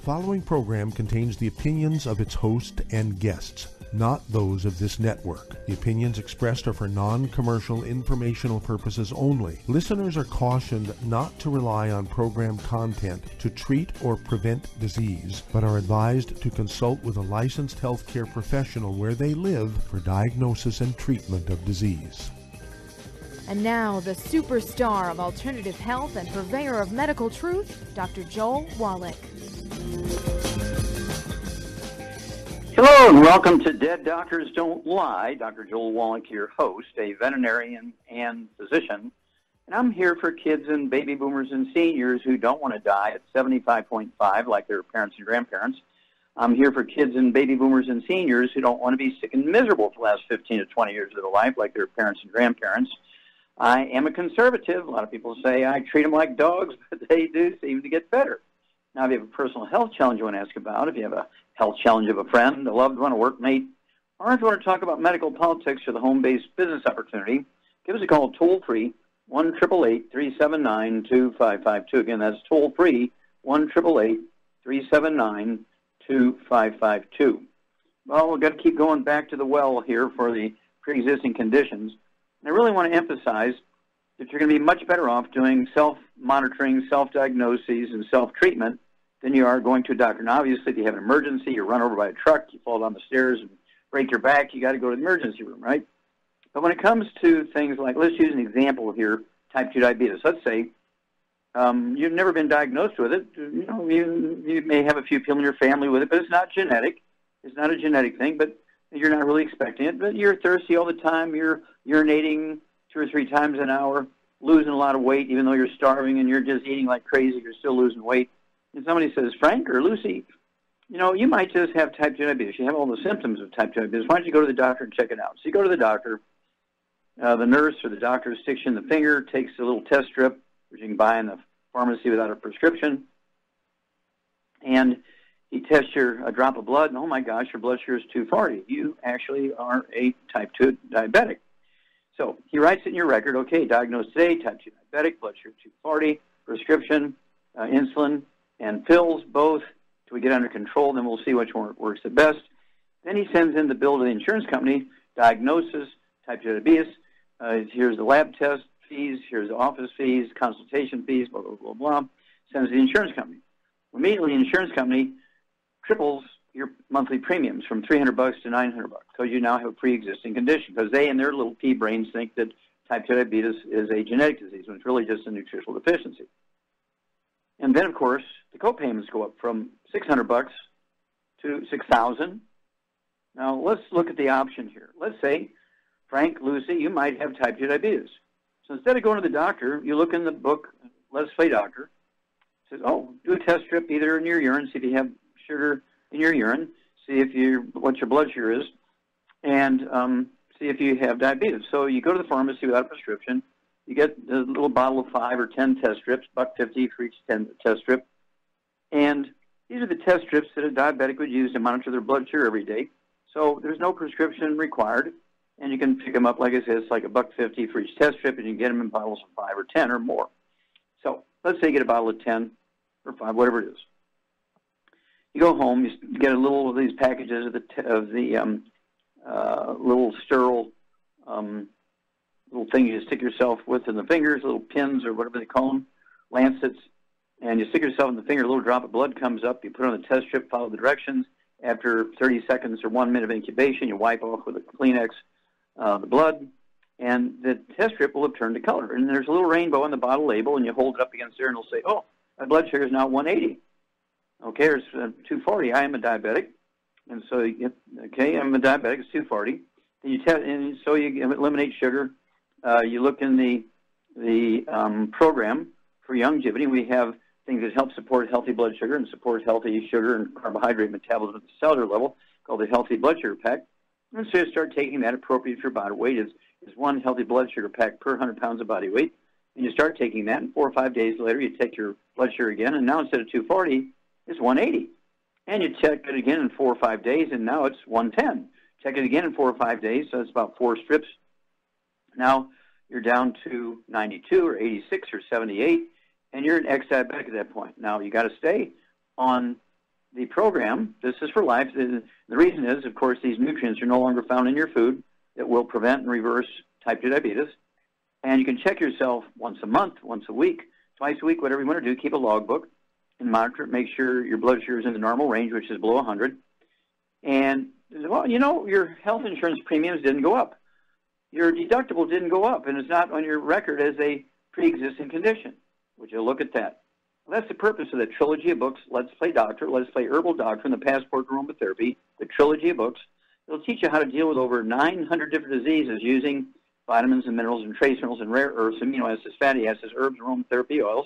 following program contains the opinions of its host and guests, not those of this network. The opinions expressed are for non-commercial informational purposes only. Listeners are cautioned not to rely on program content to treat or prevent disease, but are advised to consult with a licensed healthcare professional where they live for diagnosis and treatment of disease. And now, the superstar of alternative health and purveyor of medical truth, Dr. Joel Wallach. Hello and welcome to Dead Doctors Don't Lie. Dr. Joel Wallach, your host, a veterinarian and physician. And I'm here for kids and baby boomers and seniors who don't want to die at 75.5 like their parents and grandparents. I'm here for kids and baby boomers and seniors who don't want to be sick and miserable for the last 15 to 20 years of their life like their parents and grandparents. I am a conservative. A lot of people say I treat them like dogs, but they do seem to get better. Now, if you have a personal health challenge you want to ask about, if you have a health challenge of a friend, a loved one, a workmate, or if you want to talk about medical politics or the home-based business opportunity, give us a call toll-free, 1-888-379-2552. Again, that's toll-free, 1-888-379-2552. Well, we've got to keep going back to the well here for the pre-existing conditions. And I really want to emphasize that you're going to be much better off doing self-monitoring, self-diagnoses, and self-treatment than you are going to a doctor. Now, obviously, if you have an emergency, you're run over by a truck, you fall down the stairs and break your back, you got to go to the emergency room, right? But when it comes to things like, let's use an example here, type 2 diabetes. Let's say you've never been diagnosed with it. You know, you may have a few people in your family with it, but it's not genetic. It's not a genetic thing, but you're not really expecting it. But you're thirsty all the time. You're urinating 2 or 3 times an hour, losing a lot of weight, even though you're starving and you're just eating like crazy, you're still losing weight. And somebody says, Frank or Lucy, you know, you might just have type 2 diabetes. You have all the symptoms of type 2 diabetes. Why don't you go to the doctor and check it out? So you go to the doctor. The nurse or the doctor sticks you in the finger, takes a little test strip, which you can buy in the pharmacy without a prescription, and he tests a drop of blood, and oh my gosh, your blood sugar is 240. You actually are a type 2 diabetic. So he writes it in your record, okay, diagnosed today, type 2 diabetic, blood sugar 240, prescription, insulin, and pills, both, till we get under control, then we'll see which one works the best. Then he sends in the bill to the insurance company, diagnosis, type 2 diabetes, here's the lab test fees, here's the office fees, consultation fees, blah, blah, blah, blah, sends to the insurance company. Immediately, the insurance company triples your monthly premiums from $300 to $900 because you now have a pre-existing condition, because they in their little pea brains think that type 2 diabetes is a genetic disease when it's really just a nutritional deficiency. And then, of course, the co-payments go up from $600 to $6,000. Now, let's look at the option here. Let's say, Frank, Lucy, you might have type 2 diabetes. So instead of going to the doctor, you look in the book, Let's Play Doctor. It says, oh, do a test strip either in your urine, see if you have sugar in your urine, see if what your blood sugar is, and see if you have diabetes. So you go to the pharmacy without a prescription. You get a little bottle of 5 or 10 test strips, $1.50 for each 10 test strip. And these are the test strips that a diabetic would use to monitor their blood sugar every day. So there's no prescription required, and you can pick them up, like I said, it's like $1.50 for each test strip, and you can get them in bottles of 5 or 10 or more. So let's say you get a bottle of 10 or 5, whatever it is. You go home, you get a little of these packages of the little sterile little thing you stick yourself with in the fingers, little pins or whatever they call them, lancets, and you stick yourself in the finger, a little drop of blood comes up, you put it on the test strip, follow the directions. After 30 seconds or 1 minute of incubation, you wipe off with a Kleenex the blood, and the test strip will have turned to color. And there's a little rainbow on the bottle label, and you hold it up against there, and it'll say, oh, my blood sugar is now 180. Okay, it's 240. I am a diabetic. And so, okay, I'm a diabetic. It's 240. And and so you eliminate sugar. You look in the program for longevity. We have things that help support healthy blood sugar and support healthy sugar and carbohydrate metabolism at the cellular level, called the Healthy Blood Sugar Pack. And so you start taking that appropriate for your body weight. Is 1 healthy blood sugar pack per 100 pounds of body weight. And you start taking that, and 4 or 5 days later, you take your blood sugar again, and now instead of 240, it's 180. And you check it again in 4 or 5 days, and now it's 110. Check it again in 4 or 5 days, so that's about 4 strips. Now you're down to 92 or 86 or 78, and you're an ex-diabetic at that point. Now you got to stay on the program, this is for life. The reason is, of course, these nutrients are no longer found in your food that will prevent and reverse type 2 diabetes. And you can check yourself once a month, once a week, twice a week, whatever you want to do. Keep a logbook and monitor it. Make sure your blood sugar is in the normal range, which is below 100. And, well, you know, your health insurance premiums didn't go up. Your deductible didn't go up, and it's not on your record as a pre-existing condition. Would you look at that? Well, that's the purpose of the trilogy of books, Let's Play Doctor, Let's Play Herbal Doctor, and the Passport to Aromatherapy, the trilogy of books. It'll teach you how to deal with over 900 different diseases using vitamins and minerals and trace minerals and rare earths, amino acids, fatty acids, herbs, aromatherapy oils.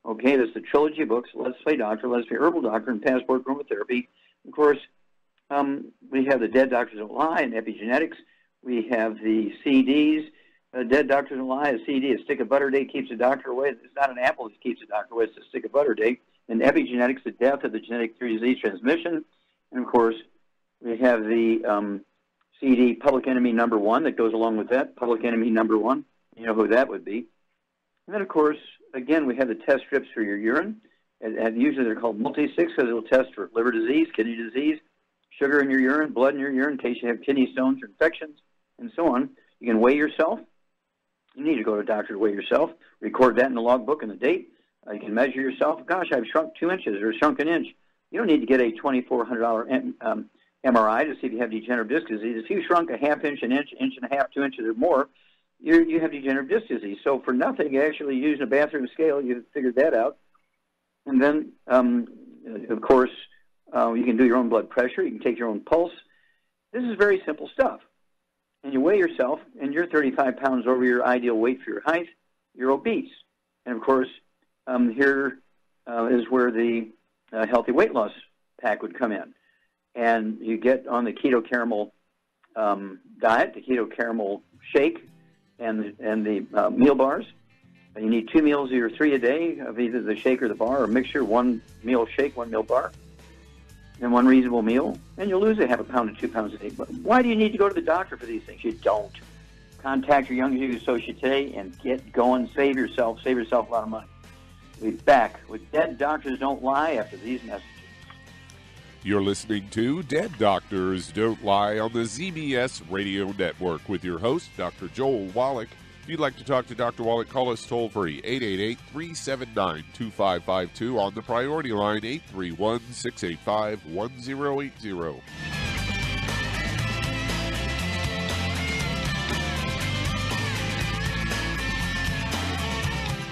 Okay, that's the trilogy of books, Let's Play Doctor, Let's Play Herbal Doctor, and Passport to Aromatherapy. Of course, we have the Dead Doctors Don't Lie and Epigenetics. We have the CDs. Dead Doctors Don't Lie, a CD, a stick of butter day keeps the doctor away. It's not an apple that keeps the doctor away, it's a stick of butter day. And Epigenetics, the death of the genetic disease transmission. And, of course, we have the CD, Public Enemy Number 1, that goes along with that. Public Enemy Number 1, you know who that would be. And then, of course, again, we have the test strips for your urine. And usually they're called multi-6 because it'll test for liver disease, kidney disease, sugar in your urine, blood in your urine in case you have kidney stones or infections, and so on. You can weigh yourself. You need to go to a doctor to weigh yourself. Record that in the logbook and the date. You can measure yourself. Gosh, I've shrunk 2 inches or shrunk an inch. You don't need to get a $2,400 MRI to see if you have degenerative disc disease. If you shrunk a half inch, an inch, inch and a half, 2 inches or more, you have degenerative disc disease. So for nothing, actually using a bathroom scale, you've figured that out. And then, of course, you can do your own blood pressure. You can take your own pulse. This is very simple stuff. And you weigh yourself, and you're 35 pounds over your ideal weight for your height. You're obese. And, of course, here is where the healthy weight loss pack would come in. And you get on the keto caramel diet, the keto caramel shake, and the meal bars. And you need 2 meals or 3 a day of either the shake or the bar, or a mixture, 1 meal shake, 1 meal bar, and 1 reasonable meal, and you'll lose a half a pound to 2 pounds a day. But why do you need to go to the doctor for these things? You don't. Contact your Young Jew associate today and get going. Save yourself a lot of money. We'll be back with Dead Doctors Don't Lie after these messages. You're listening to Dead Doctors Don't Lie on the ZBS Radio Network with your host, Dr. Joel Wallach. If you'd like to talk to Dr. Wallach, call us toll-free, 888-379-2552 on the priority line, 831-685-1080.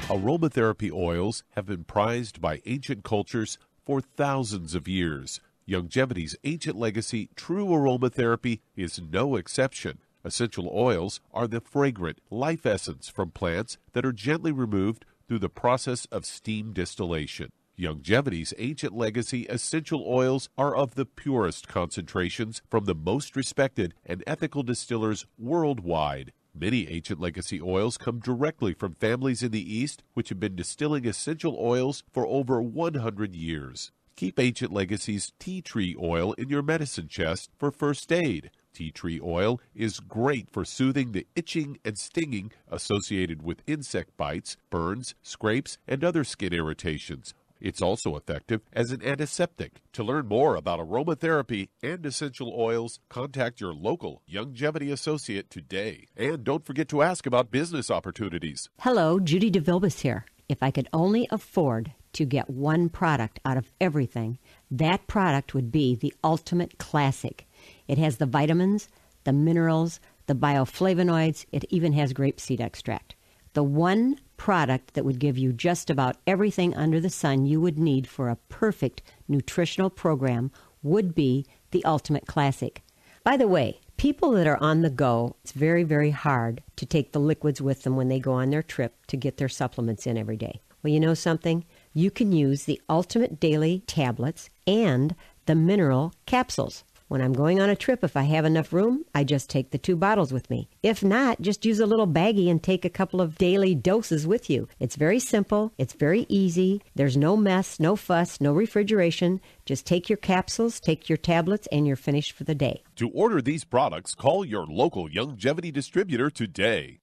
Aromatherapy oils have been prized by ancient cultures for thousands of years. Youngevity's ancient legacy, true aromatherapy, is no exception. Essential oils are the fragrant life essence from plants that are gently removed through the process of steam distillation. Youngevity's ancient legacy essential oils are of the purest concentrations from the most respected and ethical distillers worldwide. Many ancient legacy oils come directly from families in the East which have been distilling essential oils for over 100 years. Keep Ancient Legacy's tea tree oil in your medicine chest for first aid. Tea tree oil is great for soothing the itching and stinging associated with insect bites, burns, scrapes, and other skin irritations. It's also effective as an antiseptic. To learn more about aromatherapy and essential oils, contact your local Youngevity associate today. And don't forget to ask about business opportunities. Hello, Judy DeVilbus here. If I could only afford to get one product out of everything, that product would be the Ultimate Classic. It has the vitamins, the minerals, the bioflavonoids. It even has grapeseed extract. The one product that would give you just about everything under the sun you would need for a perfect nutritional program would be the Ultimate Classic. By the way, people that are on the go, it's very, very hard to take the liquids with them when they go on their trip to get their supplements in every day. Well, you know something? You can use the Ultimate Daily Tablets and the Mineral Capsules. When I'm going on a trip, if I have enough room, I just take the 2 bottles with me. If not, just use a little baggie and take a couple of daily doses with you. It's very simple. It's very easy. There's no mess, no fuss, no refrigeration. Just take your capsules, take your tablets, and you're finished for the day. To order these products, call your local Youngevity distributor today.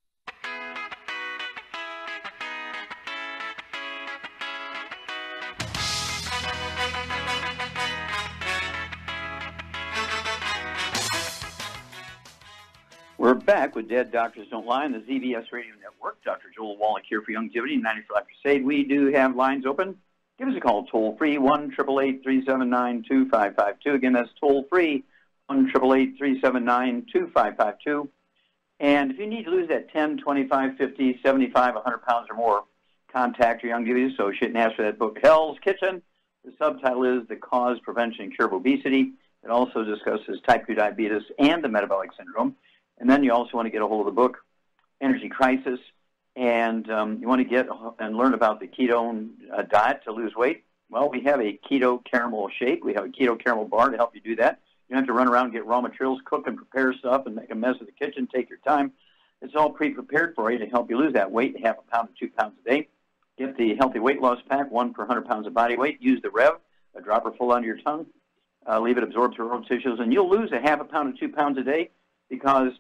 We're back with Dead Doctors Don't Lie on the ZBS Radio Network. Dr. Joel Wallach here for Longevity 94 Crusade. We do have lines open. Give us a call toll-free, 1-888-379-2552. Again, that's toll-free, 1-888-379-2552. And if you need to lose that 10, 25, 50, 75, 100 pounds or more, contact your Longevity associate and ask for that book, Hell's Kitchen. The subtitle is The Cause, Prevention, and Cure of Obesity. It also discusses type 2 diabetes and the metabolic syndrome. And then you also want to get a hold of the book, Energy Crisis, and you want to get and learn about the ketone diet to lose weight. Well, we have a keto caramel shake. We have a keto caramel bar to help you do that. You don't have to run around and get raw materials, cook and prepare stuff, and make a mess of the kitchen. Take your time. It's all pre-prepared for you to help you lose that weight, half a pound to 2 pounds a day. Get the Healthy Weight Loss Pack, 1 per 100 pounds of body weight. Use the Rev, a dropper full under your tongue. Leave it absorb through oral tissues, and you'll lose a half a pound to 2 pounds a day, because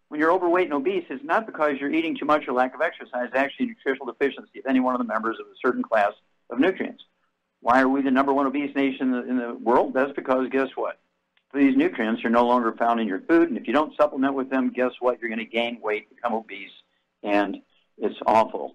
when you're overweight and obese, it's not because you're eating too much or lack of exercise. It's actually nutritional deficiency of any one of the members of a certain class of nutrients. Why are we the number one obese nation in the world? That's because, guess what? These nutrients are no longer found in your food, and if you don't supplement with them, guess what? You're going to gain weight, become obese, and it's awful.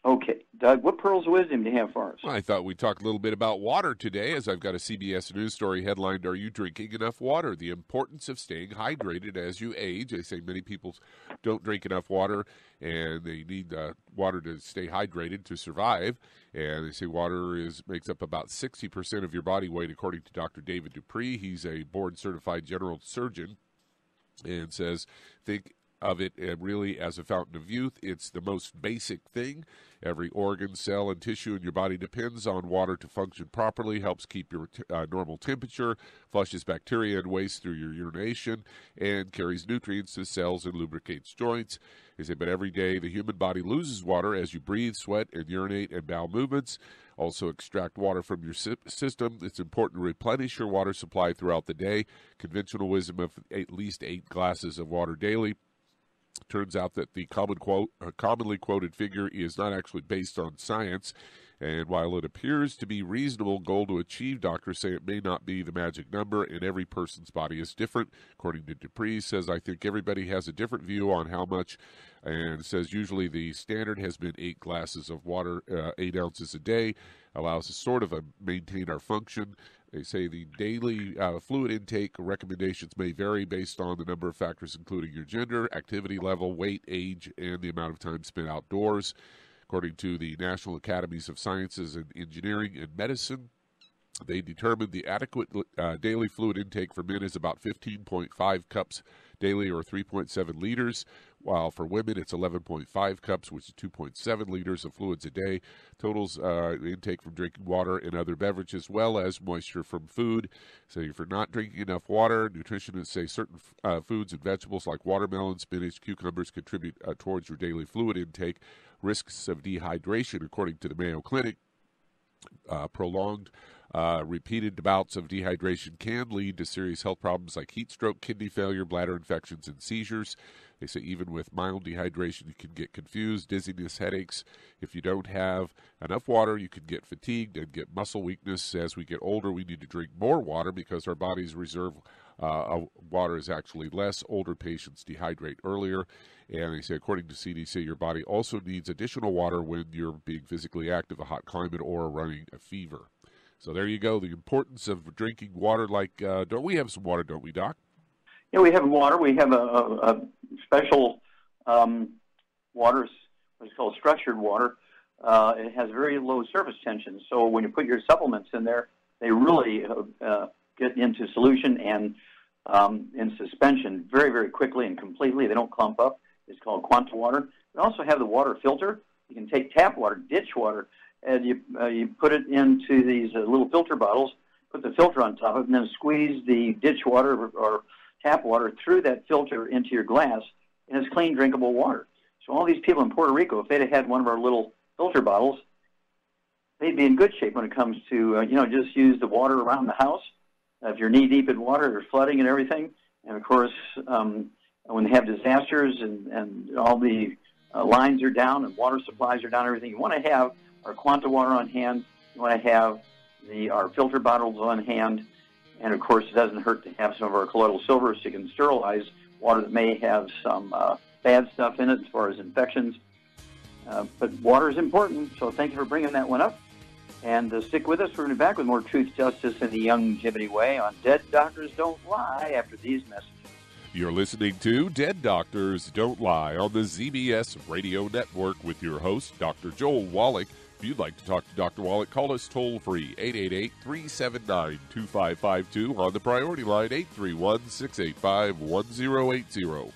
Okay, Doug, what pearls of wisdom do you have for us? I thought we'd talk a little bit about water today, as I've got a CBS News story headlined, "Are you drinking enough water? The importance of staying hydrated as you age." They say many people don't drink enough water, and they need water to stay hydrated to survive. And they say water makes up about 60% of your body weight, according to Dr. David Dupree. He's a board-certified general surgeon, and says, think of it really as a fountain of youth. It's the most basic thing. Every organ, cell, and tissue in your body depends on water to function properly, helps keep your normal temperature, flushes bacteria and waste through your urination, and carries nutrients to cells and lubricates joints. They say, but every day the human body loses water as you breathe, sweat, and urinate and bowel movements. Also extract water from your system. It's important to replenish your water supply throughout the day. Conventional wisdom of at least 8 glasses of water daily. Turns out that the commonly quoted figure is not actually based on science, and while it appears to be a reasonable goal to achieve, doctors say it may not be the magic number, and every person's body is different. According to Dupree, says, I think everybody has a different view on how much, and says usually the standard has been 8 glasses of water, 8 ounces a day, allows us sort of maintain our function. They say the daily fluid intake recommendations may vary based on the number of factors, including your gender, activity level, weight, age, and the amount of time spent outdoors. According to the National Academies of Sciences and Engineering and Medicine, they determined the adequate daily fluid intake for men is about 15.5 cups daily, or 3.7 liters, while for women it's 11.5 cups, which is 2.7 liters of fluids a day. Totals intake from drinking water and other beverages, as well as moisture from food. So if you're not drinking enough water, nutritionists say certain foods and vegetables like watermelon, spinach, cucumbers contribute towards your daily fluid intake. Risks of dehydration, according to the Mayo Clinic, prolonged repeated bouts of dehydration can lead to serious health problems like heat stroke, kidney failure, bladder infections, and seizures. They say even with mild dehydration, you can get confused, dizziness, headaches. If you don't have enough water, you can get fatigued and get muscle weakness. As we get older, we need to drink more water because our body's reserve of water is actually less. Older patients dehydrate earlier. And they say, according to CDC, your body also needs additional water when you're being physically active, a hot climate, or running a fever. So there you go, the importance of drinking water. Like, don't we have some water, don't we, Doc? Yeah, we have water. We have a special water, what's called structured water. It has very low surface tension. So when you put your supplements in there, they really get into solution and in suspension very, very quickly and completely. They don't clump up. It's called Quanta water. We also have the water filter. You can take tap water, ditch water, and you put it into these little filter bottles, put the filter on top of it, and then squeeze the ditch water or tap water through that filter into your glass, and it's clean, drinkable water. So all these people in Puerto Rico, if they'd have had one of our little filter bottles, they'd be in good shape when it comes to, just use the water around the house. If you're knee-deep in water, there's flooding and everything. And, of course, when they have disasters and all the lines are down and water supplies are down, everything, you want to have our Quanta water on hand. You want to have our filter bottles on hand. And, of course, it doesn't hurt to have some of our colloidal silver so you can sterilize water that may have some bad stuff in it as far as infections. But water is important, so thank you for bringing that one up. And stick with us. We're going to be back with more Truth, Justice, and the Longevity Way on Dead Doctors Don't Lie after these messages. You're listening to Dead Doctors Don't Lie on the ZBS Radio Network with your host, Dr. Joel Wallach. If you'd like to talk to Dr. Wallach, call us toll-free, 888-379-2552 on the priority line, 831-685-1080.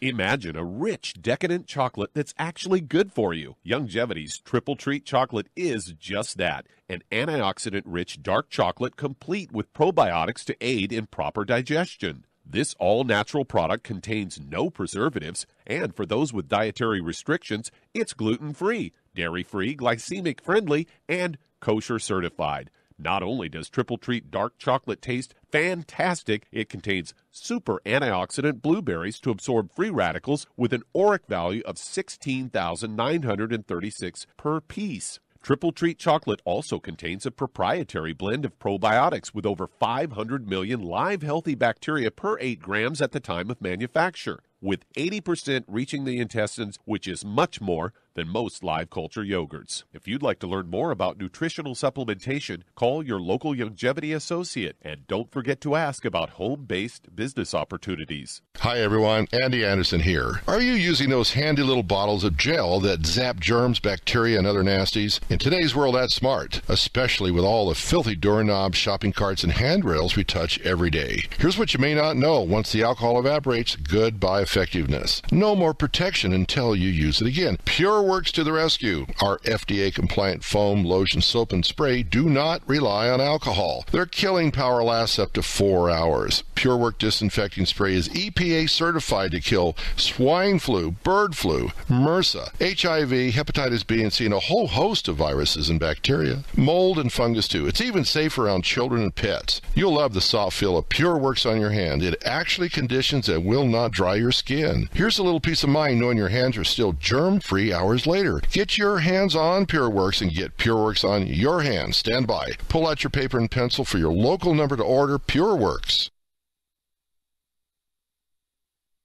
Imagine a rich, decadent chocolate that's actually good for you. Longevity's Triple Treat chocolate is just that, an antioxidant-rich dark chocolate complete with probiotics to aid in proper digestion. This all-natural product contains no preservatives, and for those with dietary restrictions, it's gluten-free, dairy-free, glycemic-friendly, and kosher certified. Not only does Triple Treat dark chocolate taste fantastic, it contains super antioxidant blueberries to absorb free radicals with an ORAC value of 16,936 per piece. Triple Treat chocolate also contains a proprietary blend of probiotics with over 500 million live healthy bacteria per 8 grams at the time of manufacture, with 80% reaching the intestines, which is much more than most live culture yogurts. If you'd like to learn more about nutritional supplementation, call your local longevity associate, and don't forget to ask about home-based business opportunities. Hi everyone, Andy Anderson here. Are you using those handy little bottles of gel that zap germs, bacteria, and other nasties? In today's world, that's smart, especially with all the filthy doorknobs, shopping carts, and handrails we touch every day. Here's what you may not know. Once the alcohol evaporates, goodbye effectiveness. No more protection until you use it again. Pure Works to the rescue. Our FDA-compliant foam, lotion, soap, and spray do not rely on alcohol. Their killing power lasts up to 4 hours. PureWork disinfecting spray is EPA certified to kill swine flu, bird flu, MRSA, HIV, hepatitis B and C, and a whole host of viruses and bacteria. Mold and fungus too. It's even safe around children and pets. You'll love the soft feel of PureWorks on your hand. It actually conditions and will not dry your skin. Here's a little peace of mind knowing your hands are still germ-free hours later. Get your hands on PureWorks and get PureWorks on your hands. Stand by. Pull out your paper and pencil for your local number to order. PureWorks.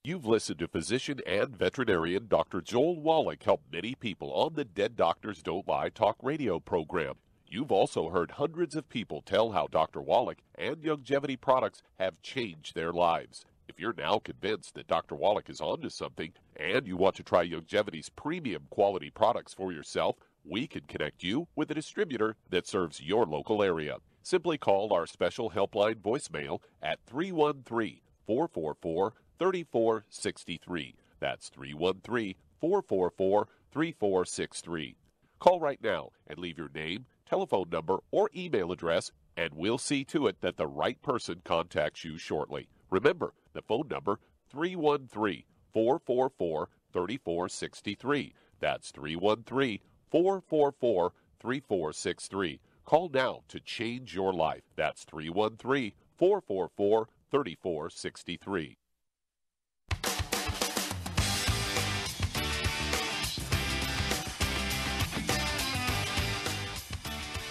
You've listened to physician and veterinarian Dr. Joel Wallach help many people on the Dead Doctors Don't Lie talk radio program. You've also heard hundreds of people tell how Dr. Wallach and longevity products have changed their lives. If you're now convinced that Dr. Wallach is onto something and you want to try Longevity's premium quality products for yourself, we can connect you with a distributor that serves your local area. Simply call our special helpline voicemail at 313-444-3463. That's 313-444-3463. Call right now and leave your name, telephone number, or email address, and we'll see to it that the right person contacts you shortly. Remember, the phone number, 313-444-3463. That's 313-444-3463. Call now to change your life. That's 313-444-3463.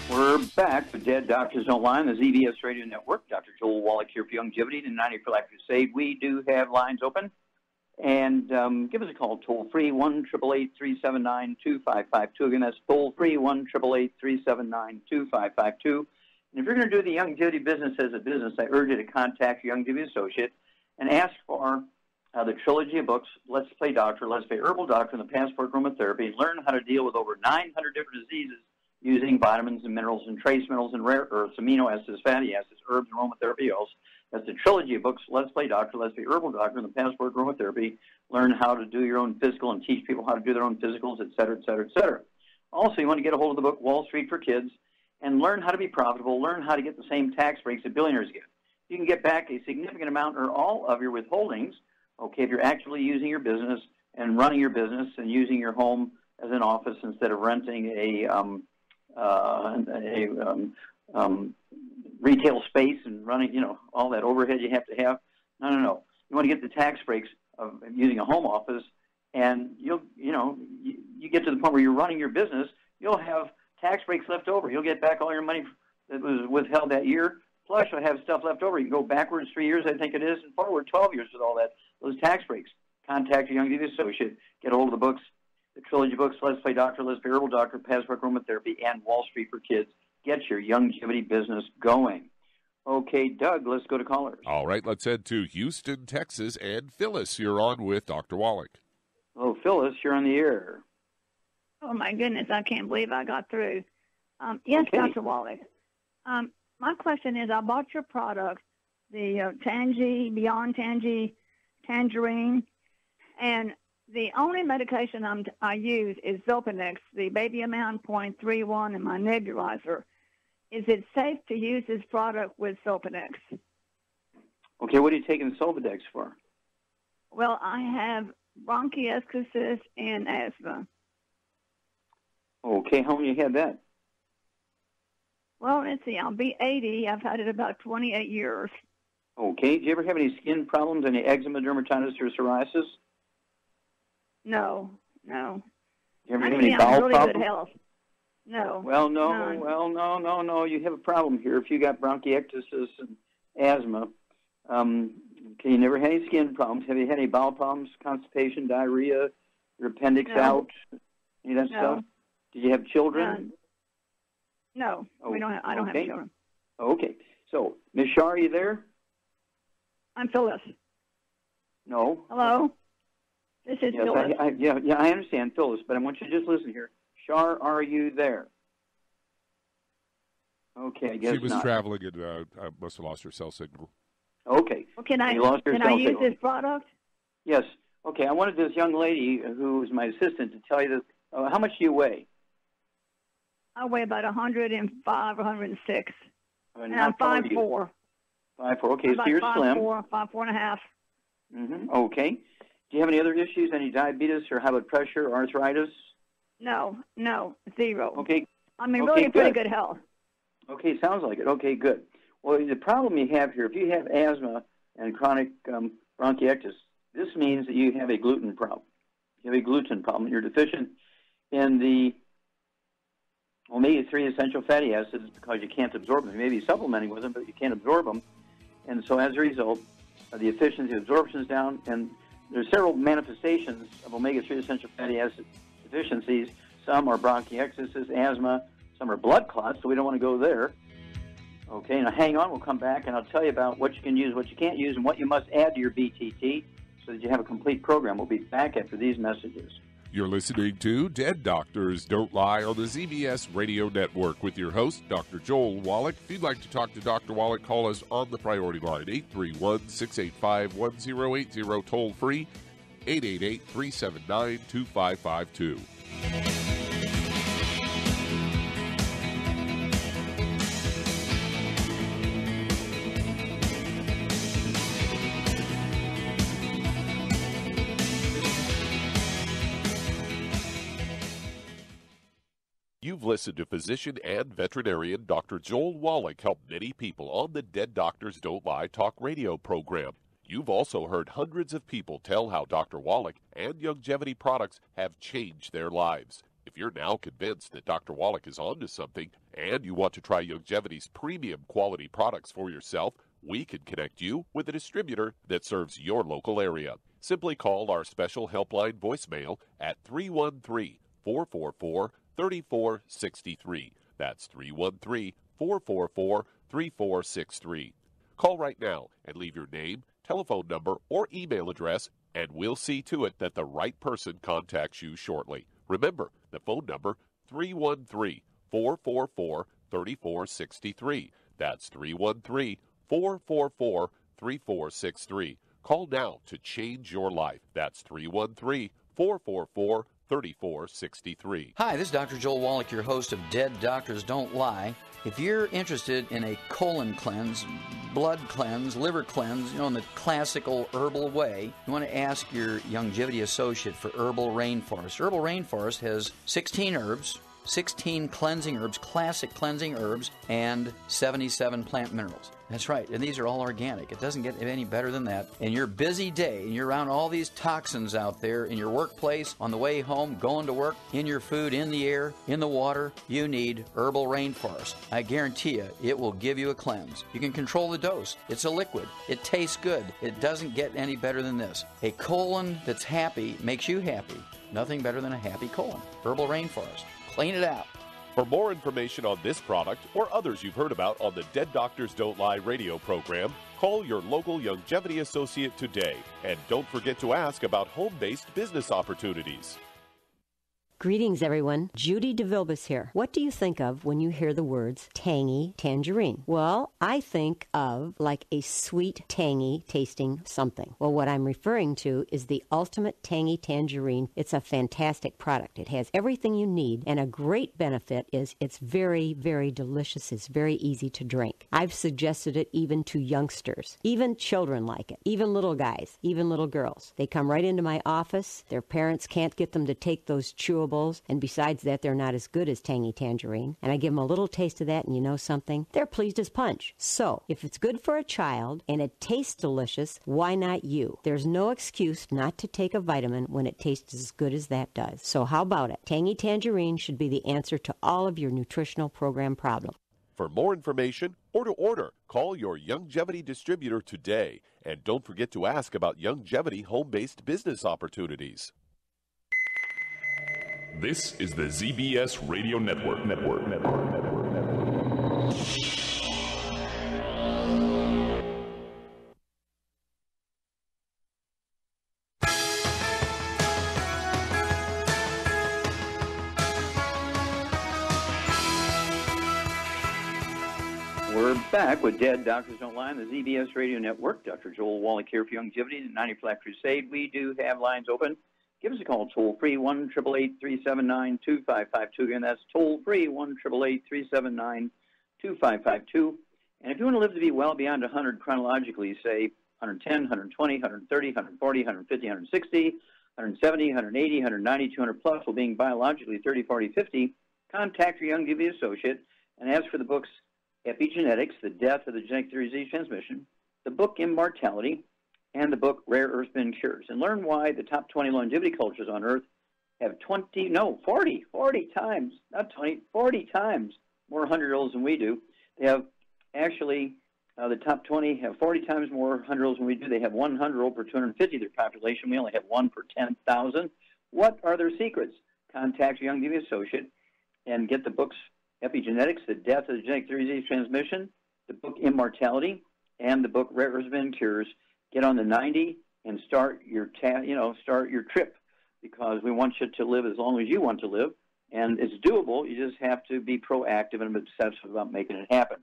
We're back with Dead Doctors Don't Lie on the ZBS Radio Network. Dr. Joel Wallach here for Longevity and 90 for Life Crusade. We do have lines open. And give us a call, toll-free, 1-888-379-2552. Again, that's toll-free, 1-888-379-2552. And if you're going to do the longevity business as a business, I urge you to contact your longevity associate and ask for the trilogy of books, Let's Play Doctor, Let's Play Herbal Doctor, and the Passport Aromatherapy, and learn how to deal with over 900 different diseases using vitamins and minerals and trace minerals and rare earths, amino acids, fatty acids, herbs, and aromatherapy oils. That's the trilogy of books, Let's Play Doctor, Let's Play Herbal Doctor, and the Passport Aromatherapy. Learn how to do your own physical and teach people how to do their own physicals, et cetera, et cetera, et cetera. Also, you want to get a hold of the book, Wall Street for Kids, and learn how to be profitable, learn how to get the same tax breaks that billionaires get. You can get back a significant amount or all of your withholdings, okay, if you're actively using your business and running your business and using your home as an office instead of renting a retail space and running, all that overhead you have to have. No. you want to get the tax breaks of using a home office, and you get to the point where you're running your business, you'll have tax breaks left over. You'll get back all your money that was withheld that year, plus you'll have stuff left over. You can go backwards 3 years, I think it is, and forward 12 years with all those tax breaks. Contact your Youngevity associate. Get a hold of the books, the trilogy books, Let's Play Doctor, Let's Play Herbal Doctor, Password Aromatherapy, and Wall Street for Kids. Get your Youngevity business going. Okay, Doug, let's go to callers. All right, let's head to Houston, Texas, and Phyllis, you're on with Dr. Wallach. Hello, Phyllis, you're on the air. Oh, my goodness, I can't believe I got through. Yes, okay. Dr. Wallach. My question is, I bought your product, the Tangy, Beyond Tangy, Tangerine, and the only medication I use is Zopanex, the Baby Amount 0.31 in my nebulizer. Is it safe to use this product with Zopanex? Okay, what are you taking Zopanex for? Well, I have bronchiectasis and asthma. Okay, how long have you had that? Well, let's see, I'll be 80. I've had it about 28 years. Okay, do you ever have any skin problems, any eczema, dermatitis, or psoriasis? No. Do you ever have any bowel really problems? Good health. No. Well, no. None. Well, no. You have a problem here. If you got bronchiectasis and asthma, okay, you never had any skin problems. Have you had any bowel problems, constipation, diarrhea, your appendix out, any of that stuff? Did you have children? No, I don't have children. Okay. So, Ms. Shar, are you there? I'm Phyllis. No. Hello? This is Phyllis. I understand, Phyllis, but I want you to just listen here. Shar, are you there? Okay, I guess she was not. Traveling and must have lost her cell signal. Okay. Well, can I use this product? Yes. Okay, I wanted this young lady who is my assistant to tell you this. How much do you weigh? I weigh about 105, 106. And I'm 5'4". 5'4". Okay, so you're slim. 5'4.5". Mm-hmm. Okay. Do you have any other issues? Any diabetes or high blood pressure, arthritis? No, zero. Okay. I'm in really pretty good health. Okay, sounds like it. Okay, good. Well, the problem you have here, if you have asthma and chronic bronchiectasis, this means that you have a gluten problem. You have a gluten problem. You're deficient in the omega-3 essential fatty acids because you can't absorb them. You may be supplementing with them, but you can't absorb them. And so as a result, the efficiency of absorption is down, and there's several manifestations of omega-3 essential fatty acid deficiencies. Some are bronchiectasis, asthma, some are blood clots, so we don't want to go there. Okay, now hang on, we'll come back, and I'll tell you about what you can use, what you can't use, and what you must add to your BTT so that you have a complete program. We'll be back after these messages. You're listening to Dead Doctors Don't Lie on the ZBS Radio Network with your host, Dr. Joel Wallach. If you'd like to talk to Dr. Wallach, call us on the priority line, 831-685-1080, toll free, 888-379-2552. You've listened to physician and veterinarian Dr. Joel Wallach help many people on the Dead Doctors Don't Lie talk radio program. You've also heard hundreds of people tell how Dr. Wallach and Youngevity products have changed their lives. If you're now convinced that Dr. Wallach is onto something and you want to try Youngevity's premium quality products for yourself, we can connect you with a distributor that serves your local area. Simply call our special helpline voicemail at 313-444-3463. That's 313-444-3463. Call right now and leave your name, telephone number, or email address, and we'll see to it that the right person contacts you shortly. Remember, the phone number, 313-444-3463. That's 313-444-3463. Call now to change your life. That's 313-444-3463. Hi, this is Dr. Joel Wallach, your host of Dead Doctors Don't Lie. If you're interested in a colon cleanse, blood cleanse, liver cleanse, in the classical herbal way, you want to ask your Youngevity associate for Herbal Rainforest. Herbal Rainforest has 16 herbs, 16 cleansing herbs, classic cleansing herbs, and 77 plant minerals. That's right, and these are all organic. It doesn't get any better than that. In your busy day, and you're around all these toxins out there, in your workplace, on the way home, going to work, in your food, in the air, in the water, you need Herbal Rainforest. I guarantee you, it will give you a cleanse. You can control the dose. It's a liquid. It tastes good. It doesn't get any better than this. A colon that's happy makes you happy. Nothing better than a happy colon. Herbal Rainforest. Clean it out. For more information on this product or others you've heard about on the Dead Doctors Don't Lie radio program, call your local Longevity associate today. And don't forget to ask about home-based business opportunities. Greetings, everyone. Judy DeVilbus here. What do you think of when you hear the words tangy tangerine? Well, I think of like a sweet, tangy tasting something. Well, what I'm referring to is the Ultimate Tangy Tangerine. It's a fantastic product. It has everything you need, and a great benefit is it's very, very delicious. It's very easy to drink. I've suggested it even to youngsters. Even children like it. Even little guys. Even little girls. They come right into my office. Their parents can't get them to take those chewables, and besides that, they're not as good as Tangy Tangerine. And I give them a little taste of that, and you know something? They're pleased as punch. So, if it's good for a child and it tastes delicious, why not you? There's no excuse not to take a vitamin when it tastes as good as that does. So how about it? Tangy Tangerine should be the answer to all of your nutritional program problems. For more information or to order, call your Longevity distributor today. And don't forget to ask about Longevity home-based business opportunities. This is the ZBS Radio Network. We're back with Dead Doctors Don't Lie on the ZBS Radio Network. Dr. Joel Wallach here for Longevity and 90 Flat Crusade. We do have lines open. Give us a call, toll-free, 1-888-379-2552. Again, that's toll-free, 1-888-379-2552. And if you want to live to be well beyond 100 chronologically, say 110, 120, 130, 140, 150, 160, 170, 180, 190, 200 plus, while being biologically 30, 40, 50, contact your Longevity associate and ask for the books Epigenetics, The Death of the Genetic Disease Transmission, the book Immortality, and the book Rare Earth-Bend Cures, and learn why the top 20 longevity cultures on Earth have 40 times, not 20, 40 times more 100-year-olds than we do. They have actually, the top 20 have 40 times more 100-year-olds than we do. They have 100-year-old per 250 of their population. We only have one per 10,000. What are their secrets? Contact your Longevity associate and get the books Epigenetics, The Death of the Genetic Disease Transmission, the book Immortality, and the book Rare Earth-Bend Cures. Get on the 90 and start your trip, because we want you to live as long as you want to live, and it's doable. You just have to be proactive and obsessive about making it happen.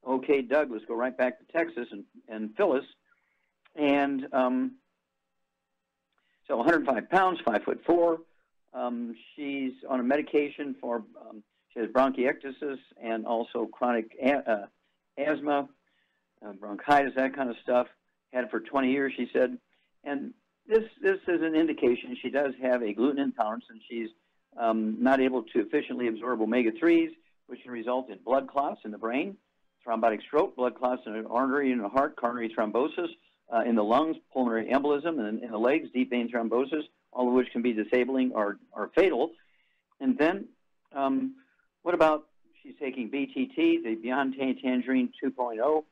Okay, Doug, let's go right back to Texas and Phyllis. And so 105 pounds, 5'4". She's on a medication for she has bronchiectasis and also chronic asthma, bronchitis, that kind of stuff. Had it for 20 years, she said. And this is an indication she does have a gluten intolerance, and she's not able to efficiently absorb omega-3s, which can result in blood clots in the brain, thrombotic stroke, blood clots in an artery in the heart, coronary thrombosis, in the lungs, pulmonary embolism, and in the legs, deep vein thrombosis, all of which can be disabling or fatal. And then what about she's taking BTT, the Beyond Tangerine 2.0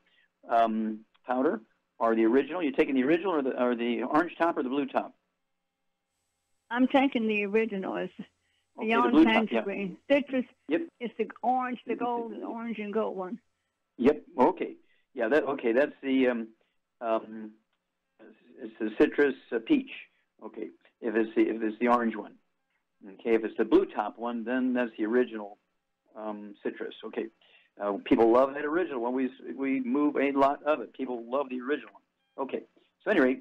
powder, or the original? You're taking the original or the orange top or the blue top? I'm taking the original. It's Beyond Tangerine. Citrus. Yep. It's the orange, the gold, the orange and gold one. Yep. Okay. Yeah. That's the it's the citrus peach. Okay. If it's the orange one. Okay. If it's the blue top one, then that's the original citrus. Okay. People love that original one. We move a lot of it. People love the original one. Okay. So anyway,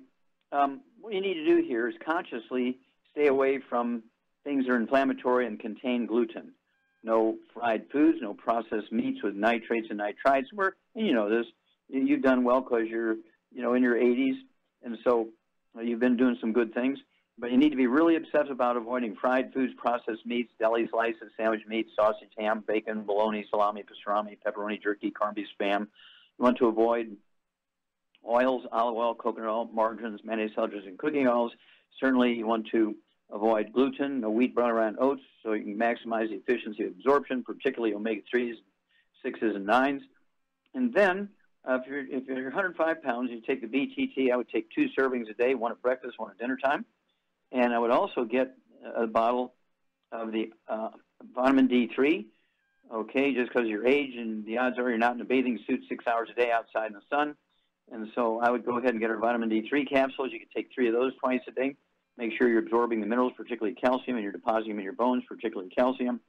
what you need to do here is consciously stay away from things that are inflammatory and contain gluten. No fried foods, no processed meats with nitrates and nitrites. And you know this. You've done well because you're in your 80s, and so you've been doing some good things. But you need to be really obsessive about avoiding fried foods, processed meats, deli slices, sandwich meats, sausage, ham, bacon, bologna, salami, pastrami, pepperoni, jerky, corned beef, spam. You want to avoid oils, olive oil, coconut oil, margarines, mayonnaise, sulfurs, and cooking oils. Certainly, you want to avoid gluten, no wheat, brown, and oats, so you can maximize the efficiency of absorption, particularly omega-3s, 6s, and 9s. And then, if you're 105 pounds, you take the BTT. I would take 2 servings a day, one at breakfast, one at dinner time. And I would also get a bottle of the vitamin D3, okay, just because of your age, and the odds are you're not in a bathing suit 6 hours a day outside in the sun. And so I would go ahead and get our vitamin D3 capsules. You can take 3 of those twice a day. Make sure you're absorbing the minerals, particularly calcium, and you're depositing them in your bones, particularly calcium.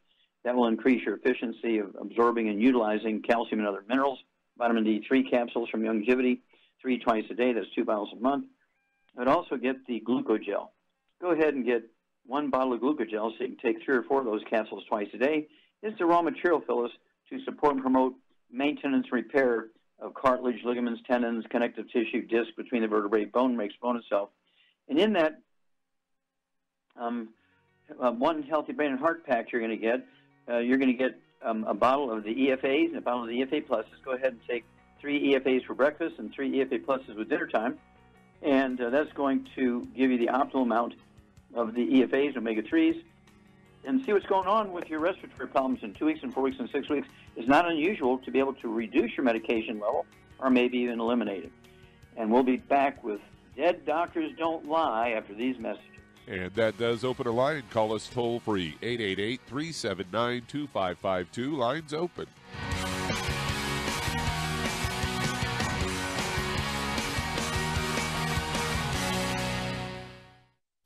That will increase your efficiency of absorbing and utilizing calcium and other minerals. Vitamin D3 capsules from Longevity, 3 twice a day. That's 2 bottles a month. I would also get the glucogel. Go ahead and get 1 bottle of glucogel so you can take 3 or 4 of those capsules twice a day. It's the raw material, Phyllis, to support and promote maintenance and repair of cartilage, ligaments, tendons, connective tissue, disc between the vertebrae, bone makes bone itself. And in that 1 healthy brain and heart pack you're going to get a bottle of the EFAs and a bottle of the EFA pluses. Go ahead and take 3 EFAs for breakfast and 3 EFA pluses with dinner time. And that's going to give you the optimal amount of the EFAs, omega-3s, and see what's going on with your respiratory problems in 2 weeks and 4 weeks and 6 weeks. It's not unusual to be able to reduce your medication level or maybe even eliminate it. And we'll be back with Dead Doctors Don't Lie after these messages. And that does open a line. Call us toll-free, 888-379-2552. Lines open.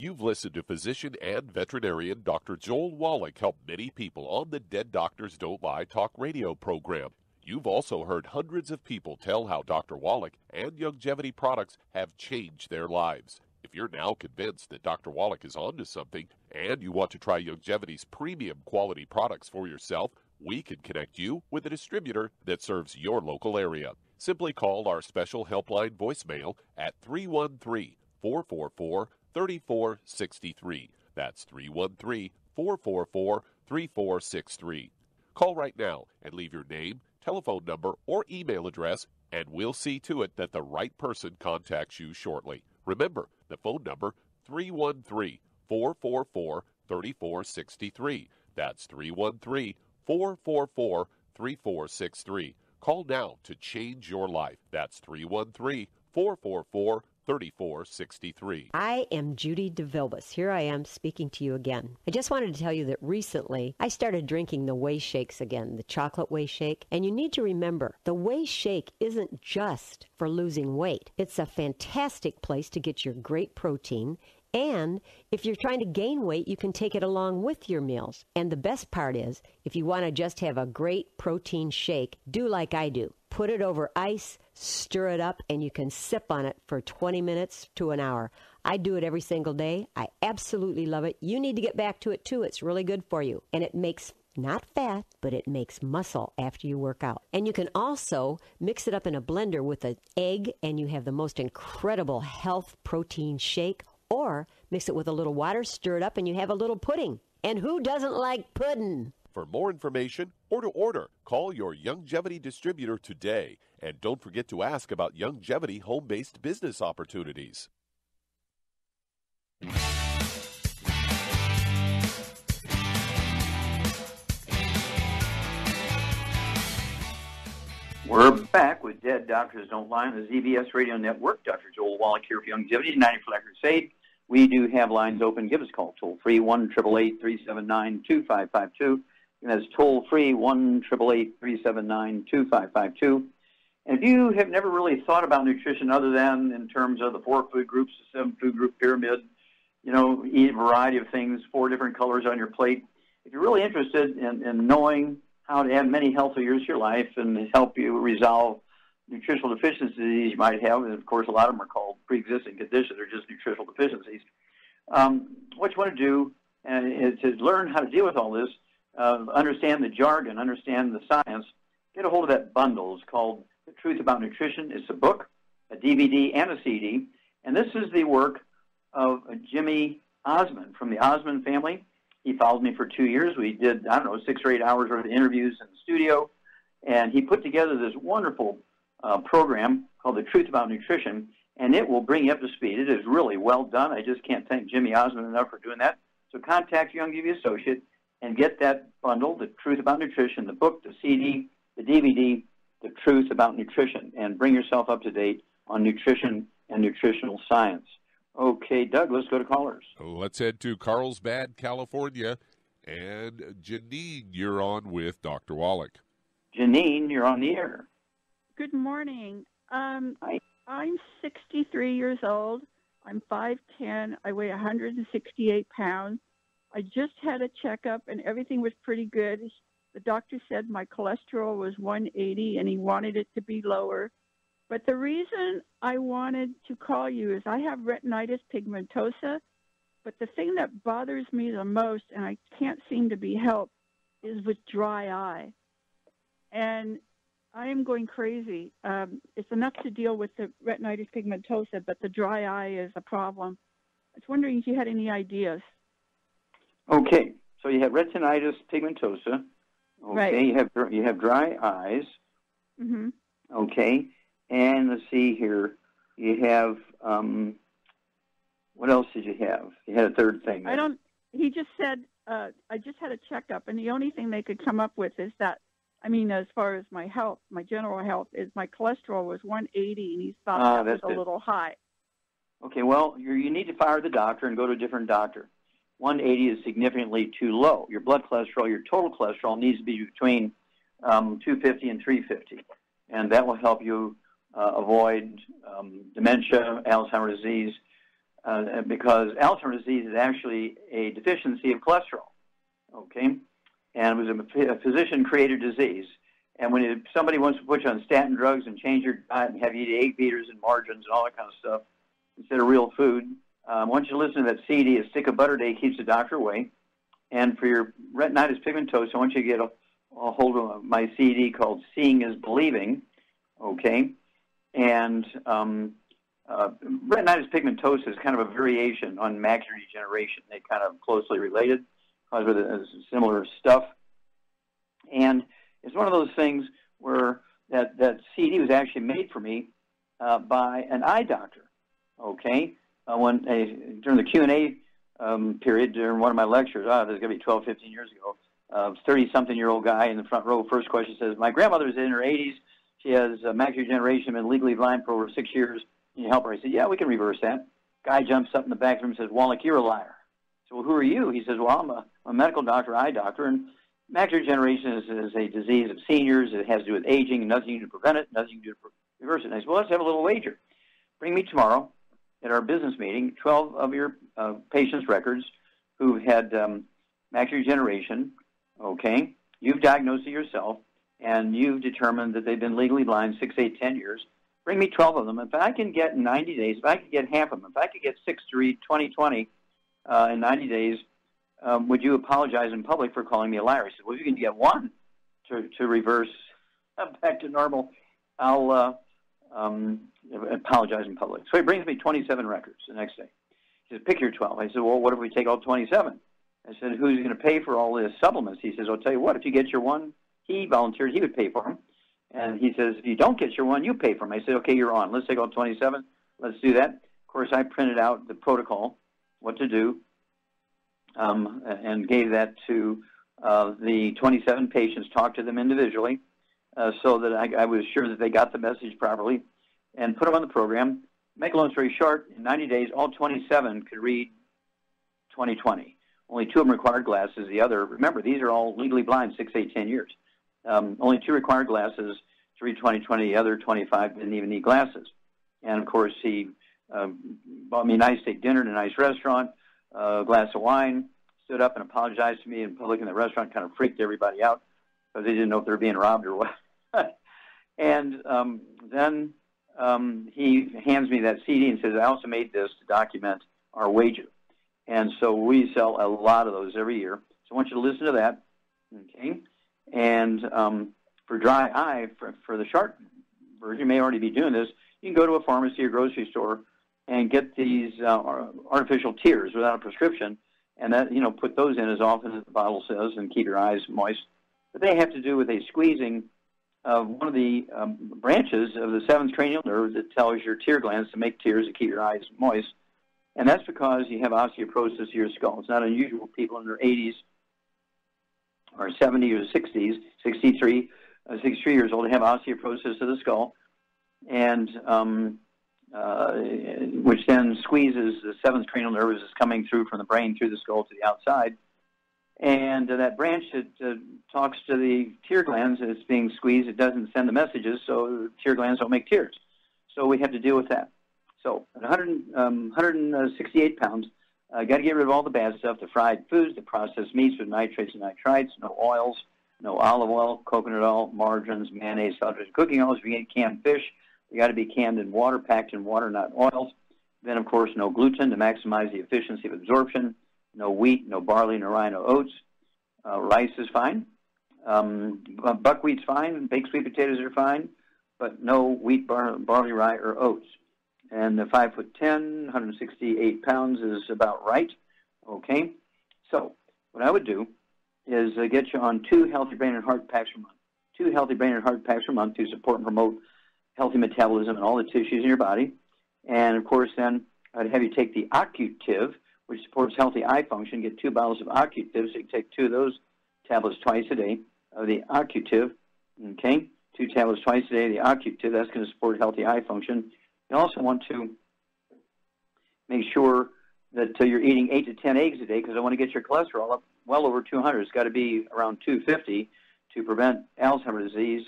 You've listened to physician and veterinarian Dr. Joel Wallach help many people on the Dead Doctors Don't Lie talk radio program. You've also heard hundreds of people tell how Dr. Wallach and Longevity products have changed their lives. If you're now convinced that Dr. Wallach is onto something and you want to try Longevity's premium quality products for yourself, we can connect you with a distributor that serves your local area. Simply call our special helpline voicemail at 313-444-3463. That's 313-444-3463. Call right now and leave your name, telephone number, or email address, and we'll see to it that the right person contacts you shortly. Remember, the phone number, 313-444-3463. That's 313-444-3463. Call now to change your life. That's 313-444-3463. 3463. I am Judy DeVilbus. Here I am speaking to you again. I just wanted to tell you that recently I started drinking the Whey Shakes again, the chocolate Whey Shake. And you need to remember, the Whey Shake isn't just for losing weight. It's a fantastic place to get your great protein. And if you're trying to gain weight, you can take it along with your meals. And the best part is, if you want to just have a great protein shake, do like I do. Put it over ice, stir it up, and you can sip on it for 20 minutes to an hour. I do it every single day. I absolutely love it. You need to get back to it, too. It's really good for you. And it makes not fat, but it makes muscle after you work out. And you can also mix it up in a blender with an egg, and you have the most incredible health protein shake. Or mix it with a little water, stir it up, and you have a little pudding. And who doesn't like pudding? For more information or to order, call your Longevity distributor today. And don't forget to ask about Longevity home-based business opportunities. We're back with Dead Doctors Don't Lie on the ZBS Radio Network. Dr. Joel Wallach here for Longevity, 90 for Crusade. We do have lines open. Give us a call, toll-free, 1-888-379-2552. And that's toll-free, 1-888-379-2552. And if you have never really thought about nutrition other than in terms of the 4 food groups, the 7 food group pyramid, you know, eat a variety of things, 4 different colors on your plate, if you're really interested in knowing how to add many healthy years to your life and help you resolve nutritional deficiencies you might have, and of course a lot of them are called pre-existing conditions or just nutritional deficiencies. What you want to do is to learn how to deal with all this, understand the jargon, understand the science, get a hold of that bundle. It's called The Truth About Nutrition. It's a book, a DVD, and a CD, and this is the work of Jimmy Osmond from the Osmond family. He followed me for 2 years. We did, 6 or 8 hours worth of interviews in the studio, and he put together this wonderful program called The Truth About Nutrition, and it will bring you up to speed. It is really well done. I just can't thank Jimmy Osmond enough for doing that. So contact your YoungGV associate and get that bundle, The Truth About Nutrition, the book, the CD, the DVD, The Truth About Nutrition, and bring yourself up to date on nutrition and nutritional science. Okay, Doug, let's go to callers. Let's head to Carlsbad, California. And Janine, you're on with Dr. Wallach. Janine, you're on the air. Good morning. Hi. I'm 63 years old. I'm 5'10". I weigh 168 pounds. I just had a checkup, and everything was pretty good. The doctor said my cholesterol was 180, and he wanted it to be lower. But the reason I wanted to call you is I have retinitis pigmentosa, but the thing that bothers me the most, and I can't seem to be helped, is with dry eye. And I am going crazy. It's enough to deal with the retinitis pigmentosa, but the dry eye is a problem. I was wondering if you had any ideas. Okay, so you have retinitis pigmentosa. Okay, right. you have dry eyes. Mm-hmm. Okay, and let's see here. You have what else did you have? You had a third thing. He just said I just had a checkup, and the only thing they could come up with is that, as far as my health, my general health, is my cholesterol was 180, and he thought that was a little high. Okay, well, you need to fire the doctor and go to a different doctor. 180 is significantly too low. Your blood cholesterol, your total cholesterol, needs to be between 250 and 350, and that will help you avoid dementia, Alzheimer's disease, because Alzheimer's disease is actually a deficiency of cholesterol, okay? And it was a physician-created disease. And when somebody wants to put you on statin drugs and change your diet and have you eat egg beaters and margarines and all that kind of stuff instead of real food, I want you to listen to that CD, A Stick of Butter a Day Keeps the Doctor Away. And for your retinitis pigmentosa, I want you to get a hold of my CD called Seeing is Believing, okay? And retinitis pigmentosa is kind of a variation on macular degeneration. They kind of closely related, because with similar stuff. And it's one of those things where that CD was actually made for me by an eye doctor, okay? During the Q&A period during one of my lectures, this is going to be 12, 15 years ago, a 30-something-year-old guy in the front row, first question says, my grandmother's in her 80s. She has macular degeneration, been legally blind for over 6 years. Can you help her? I said, yeah, we can reverse that. Guy jumps up in the back of the room and says, Wallach, you're a liar. I said, well, who are you? He says, well, I'm a medical doctor, eye doctor, and macular degeneration is a disease of seniors. It has to do with aging, and nothing you can do to prevent it, nothing you can do to reverse it. And I said, well, let's have a little wager. Bring me tomorrow at our business meeting 12 of your patients' records who've had macular degeneration, okay? You've diagnosed it yourself, and you've determined that they've been legally blind 6, 8, 10 years. Bring me 12 of them. If I can get in 90 days, if I could get half of them, if I could get 6 to read 20/20 in 90 days, would you apologize in public for calling me a liar? I said, well, if you can get one to reverse back to normal, I'll apologize in public. So he brings me 27 records the next day. He says, pick your 12. I said, well, what if we take all 27? I said, who's going to pay for all the supplements? He says, I'll tell you what, if you get your one, he volunteered, he would pay for them. And he says, if you don't get your one, you pay for them. I said, okay, you're on. Let's take all 27. Let's do that. Of course, I printed out the protocol, what to do, and gave that to the 27 patients, talked to them individually so that I was sure that they got the message properly, and put them on the program. Make a long story short, in 90 days, all 27 could read 20/20. Only 2 of them required glasses. The other, remember, these are all legally blind, 6, 8, 10 years. Only 2 required glasses to read 20/20. The other 25 didn't even need glasses. And, of course, he bought me a nice steak dinner in a nice restaurant, a glass of wine, stood up and apologized to me in public in the restaurant, kind of freaked everybody out because they didn't know if they were being robbed or what. And then he hands me that CD and says, I also made this to document our wager. And so we sell a lot of those every year. So I want you to listen to that, okay? And for dry eye, for the short version, you may already be doing this, you can go to a pharmacy or grocery store and get these artificial tears without a prescription, and that, put those in as often as the bottle says, and keep your eyes moist. But they have to do with a squeezing of one of the branches of the seventh cranial nerve that tells your tear glands to make tears to keep your eyes moist. And that's because you have osteoporosis of your skull. It's not unusual. People in their 80s or 70 or 60s, 63 years old, have osteoporosis of the skull, and which then squeezes the seventh cranial nerve as it's coming through from the brain through the skull to the outside. And that branch that talks to the tear glands as being squeezed, it doesn't send the messages, so the tear glands don't make tears. So we have to deal with that. So at 168 pounds, got to get rid of all the bad stuff, the fried foods, the processed meats with nitrates and nitrites, no oils, no olive oil, coconut oil, margarines, mayonnaise, salted cooking oils. If you eat canned fish, they got to be canned in water, packed in water, not oils. Then, of course, no gluten to maximize the efficiency of absorption. No wheat, no barley, no rye, no oats. Rice is fine. Buckwheat's fine. Baked sweet potatoes are fine, but no wheat, barley, rye, or oats. And the 5'10", 168 pounds is about right. Okay. So what I would do is get you on 2 healthy brain and heart packs per month. 2 healthy brain and heart packs per month to support and promote healthy metabolism in all the tissues in your body. And, of course, then I'd have you take the Occutive, which supports healthy eye function. Get 2 bottles of Occutive, so you can take 2 of those tablets twice a day of the Occutive. Okay? 2 tablets twice a day of the Occutive. That's going to support healthy eye function. You also want to make sure that you're eating 8 to 10 eggs a day, because I want to get your cholesterol up well over 200. It's got to be around 250 to prevent Alzheimer's disease.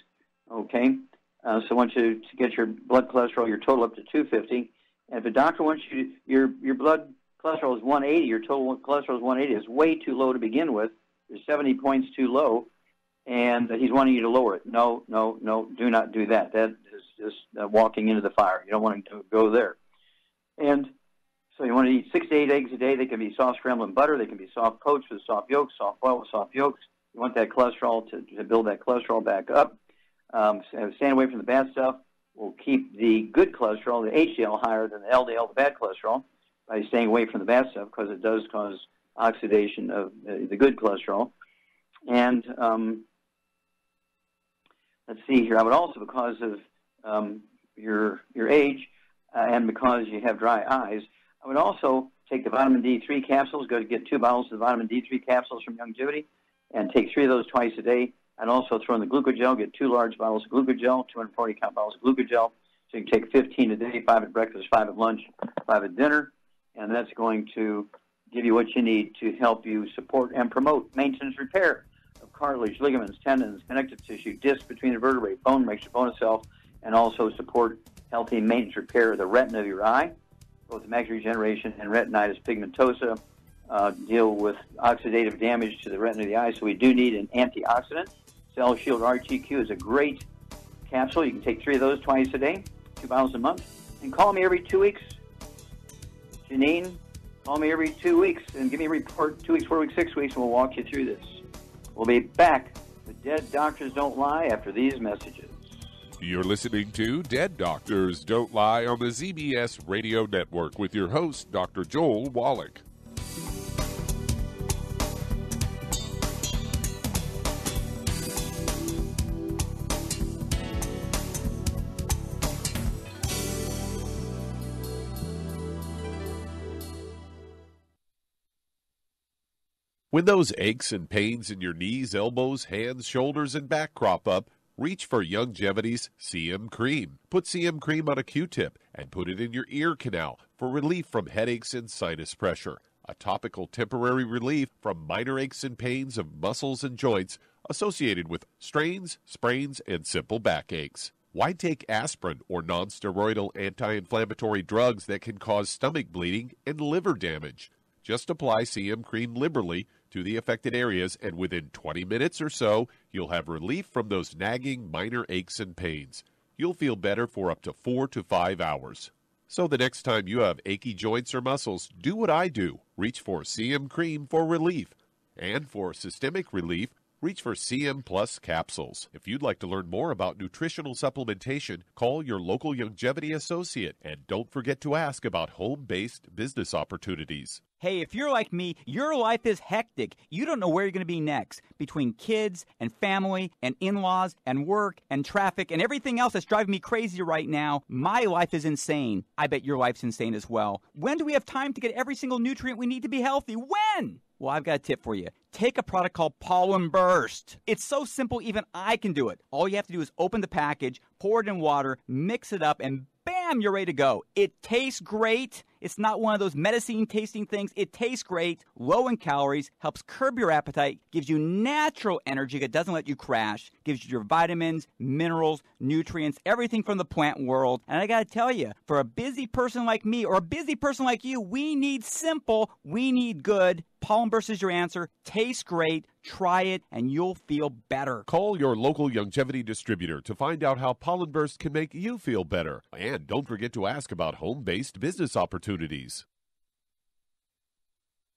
Okay? So I want you to get your blood cholesterol, your total, up to 250. And if a doctor wants you, your blood cholesterol is 180, your total cholesterol is 180, it's way too low to begin with. There's 70 points too low, and he's wanting you to lower it. No, do not do that. That is just walking into the fire. You don't want to go there. And so you want to eat 6 to 8 eggs a day. They can be soft scrambled in butter. They can be soft poached with soft yolks, soft boiled with soft yolks. You want that cholesterol to build that cholesterol back up. Staying away from the bad stuff will keep the good cholesterol, the HDL, higher than the LDL, the bad cholesterol, by staying away from the bad stuff, because it does cause oxidation of the good cholesterol. And let's see here. I would also, because of your age and because you have dry eyes, I would also take the vitamin D3 capsules. Go to get 2 bottles of the vitamin D3 capsules from Youngevity, and take 3 of those twice a day. I'd also throw in the glucogel. Get 2 large bottles of glucogel, 240 count bottles of glucogel. So you can take 15 a day, 5 at breakfast, 5 at lunch, 5 at dinner. And that's going to give you what you need to help you support and promote maintenance repair of cartilage, ligaments, tendons, connective tissue, discs between the vertebrae, bone, makes your bone itself, and also support healthy maintenance repair of the retina of your eye, both macular regeneration and retinitis pigmentosa. Deal with oxidative damage to the retina of the eye, so we do need an antioxidant. Cell Shield RTQ is a great capsule. You can take 3 of those twice a day, 2 bottles a month. And call me every 2 weeks. Janine, call me every 2 weeks and give me a report, 2 weeks, 4 weeks, 6 weeks, and we'll walk you through this. We'll be back with Dead Doctors Don't Lie after these messages. You're listening to Dead Doctors Don't Lie on the ZBS Radio Network with your host, Dr. Joel Wallach. When those aches and pains in your knees, elbows, hands, shoulders, and back crop up, reach for Youngevity's CM Cream. Put CM Cream on a Q-tip and put it in your ear canal for relief from headaches and sinus pressure. A topical temporary relief from minor aches and pains of muscles and joints associated with strains, sprains, and simple backaches. Why take aspirin or non-steroidal anti-inflammatory drugs that can cause stomach bleeding and liver damage? Just apply CM Cream liberally to the affected areas, and within 20 minutes or so, you'll have relief from those nagging minor aches and pains. You'll feel better for up to 4 to 5 hours. So the next time you have achy joints or muscles, do what I do. Reach for CM Cream for relief. And for systemic relief, reach for CM Plus capsules. If you'd like to learn more about nutritional supplementation, call your local longevity associate, and don't forget to ask about home-based business opportunities. Hey, if you're like me, your life is hectic. You don't know where you're going to be next. Between kids and family and in-laws and work and traffic and everything else that's driving me crazy right now, my life is insane. I bet your life's insane as well. When do we have time to get every single nutrient we need to be healthy? When? Well, I've got a tip for you. Take a product called Pollen Burst. It's so simple, even I can do it. All you have to do is open the package, pour it in water, mix it up, and bam, you're ready to go. It tastes great. It's not one of those medicine-tasting things. It tastes great, low in calories, helps curb your appetite, gives you natural energy that doesn't let you crash, gives you your vitamins, minerals, nutrients, everything from the plant world. And I got to tell you, for a busy person like me or a busy person like you, we need simple, we need good. Pollen Burst is your answer. Tastes great. Try it, and you'll feel better. Call your local longevity distributor to find out how Pollen Burst can make you feel better. And don't forget to ask about home-based business opportunities.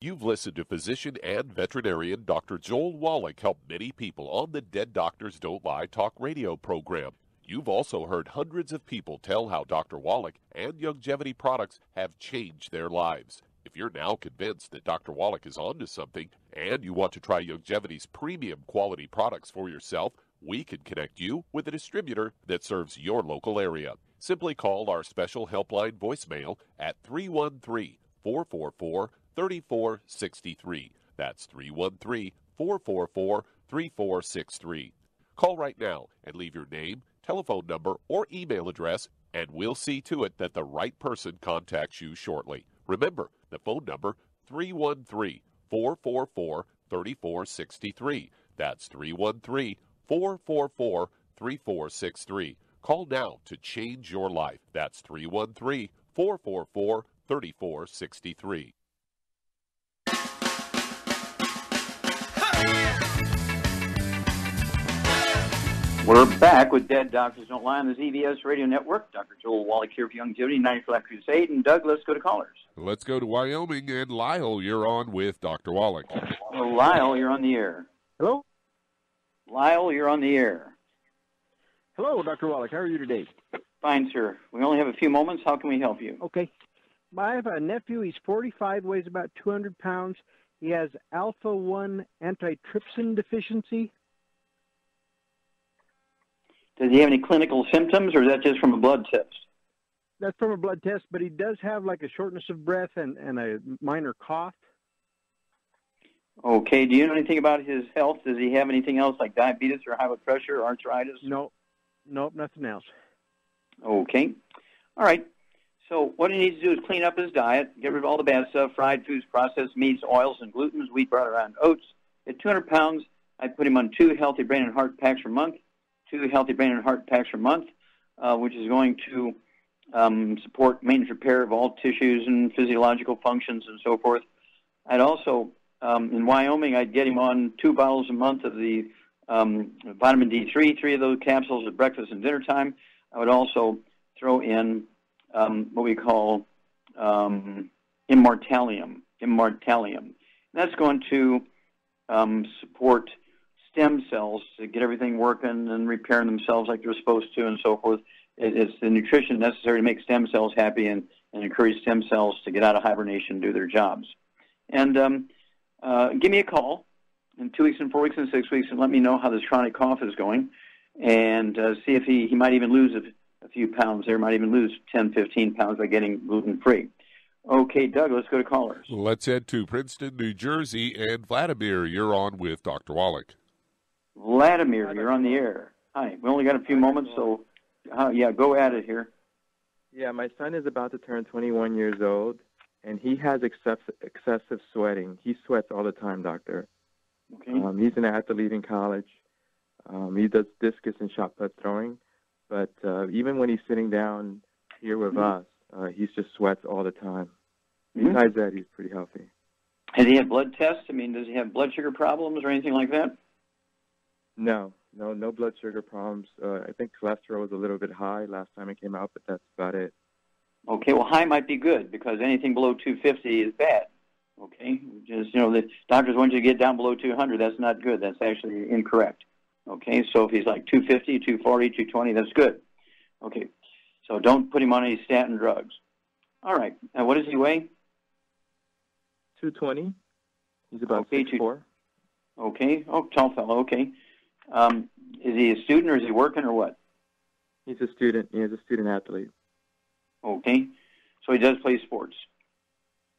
You've listened to physician and veterinarian Dr. Joel Wallach help many people on the Dead Doctors Don't Lie talk radio program. You've also heard hundreds of people tell how Dr. Wallach and longevity products have changed their lives. If you're now convinced that Dr. Wallach is onto something and you want to try Longevity's premium quality products for yourself, we can connect you with a distributor that serves your local area. Simply call our special helpline voicemail at 313-444-3463. That's 313-444-3463. Call right now and leave your name, telephone number, or email address, and we'll see to it that the right person contacts you shortly. Remember, the phone number, 313-444-3463. That's 313-444-3463. Call now to change your life. That's 313-444-3463. We're back with Dead Doctors Don't Lie on the ZBS Radio Network. Dr. Joel Wallach here for Longevity, 94 Life Crusade. And Doug, let's go to callers. Let's go to Wyoming, and Lyle, you're on with Dr. Wallach. Well, Lyle, you're on the air. Hello? Lyle, you're on the air. Hello, Dr. Wallach. How are you today? Fine, sir. We only have a few moments. How can we help you? Okay. I have a nephew. He's 45, weighs about 200 pounds. He has alpha-1 antitrypsin deficiency. Does he have any clinical symptoms, or is that just from a blood test? That's from a blood test, but he does have like a shortness of breath and a minor cough. Okay. Do you know anything about his health? Does he have anything else like diabetes or high blood pressure or arthritis? No. Nope, nothing else. Okay. All right. So what he needs to do is clean up his diet, get rid of all the bad stuff, fried foods, processed meats, oils, and glutens, wheat, butter, and oats. At 200 pounds, I'd put him on 2 healthy brain and heart packs per month. 2 healthy brain and heart packs per month, which is going to support maintenance repair of all tissues and physiological functions and so forth. I'd also, in Wyoming, I'd get him on 2 bottles a month of the vitamin D3, 3 of those capsules at breakfast and dinner time. I would also throw in what we call immortalium. And that's going to support stem cells to get everything working and repairing themselves like they're supposed to and so forth. It's the nutrition necessary to make stem cells happy and encourage stem cells to get out of hibernation and do their jobs. And give me a call in 2 weeks and 4 weeks and 6 weeks and let me know how this chronic cough is going and see if he might even lose a few pounds there, might even lose 10, 15 pounds by getting gluten-free. Okay, Doug, let's go to callers. Let's head to Princeton, New Jersey, and Vladimir, you're on with Dr. Wallach. Vladimir, you're on the air. Hi. We only got a few moments, so go at it here. Yeah, my son is about to turn 21 years old, and he has excessive sweating. He sweats all the time, doctor. Okay. He's an athlete in college. He does discus and shot put throwing, but even when he's sitting down here with us, he just sweats all the time. Besides that, he's pretty healthy. Has he had blood tests? I mean, does he have blood sugar problems or anything like that? No blood sugar problems. I think cholesterol was a little bit high last time it came out, but that's about it. Okay, well, high might be good because anything below 250 is bad. Okay, just, the doctors want you to get down below 200. That's not good. That's actually incorrect. Okay, so if he's like 250, 240, 220, that's good. Okay, so don't put him on any statin drugs. All right, now what does he weigh? 220. He's about 6'4". Okay, tall fellow, okay. Is he a student or is he working or what? He's a student. He is a student athlete. Okay, so he does play sports?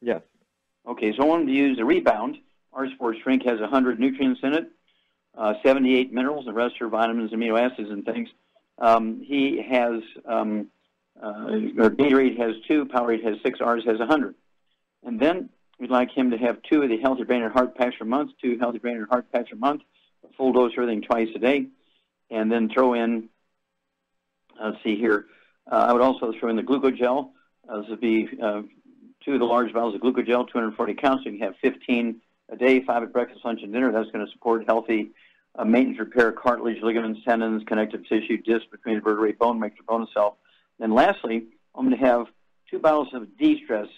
Yes. Okay, so I want him to use a Rebound. Our sports drink has 100 nutrients in it, 78 minerals, the rest are vitamins, amino acids, and things. He has, Gatorade has 2, Powerade has 6, ours has 100. And then we'd like him to have 2 of the Healthy Brain and Heart Packs per month, 2 Healthy Brain and Heart Packs per month, a full dose of everything twice a day, and then throw in, let's see here, I would also throw in the glucogel. This would be 2 of the large bottles of glucogel, 240 counts, so you can have 15 a day, 5 at breakfast, lunch, and dinner. That's going to support healthy maintenance, repair, cartilage, ligaments, tendons, connective tissue, disc between the vertebrae, bone, make your bone cell. And lastly, I'm going to have 2 bottles of D-Stress,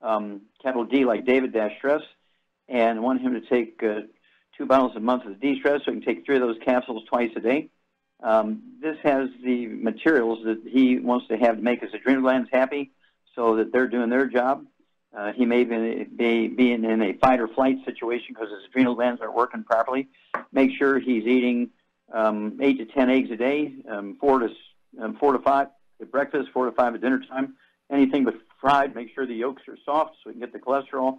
capital D like David dash stress, and I want him to take 2 bottles a month of D-Stress, so he can take 3 of those capsules twice a day. This has the materials that he wants to have to make his adrenal glands happy so that they're doing their job. He may be in a fight or flight situation because his adrenal glands aren't working properly. Make sure he's eating 8 to 10 eggs a day, 4 to 5 at breakfast, 4 to 5 at dinner time. Anything but fried, make sure the yolks are soft so we can get the cholesterol,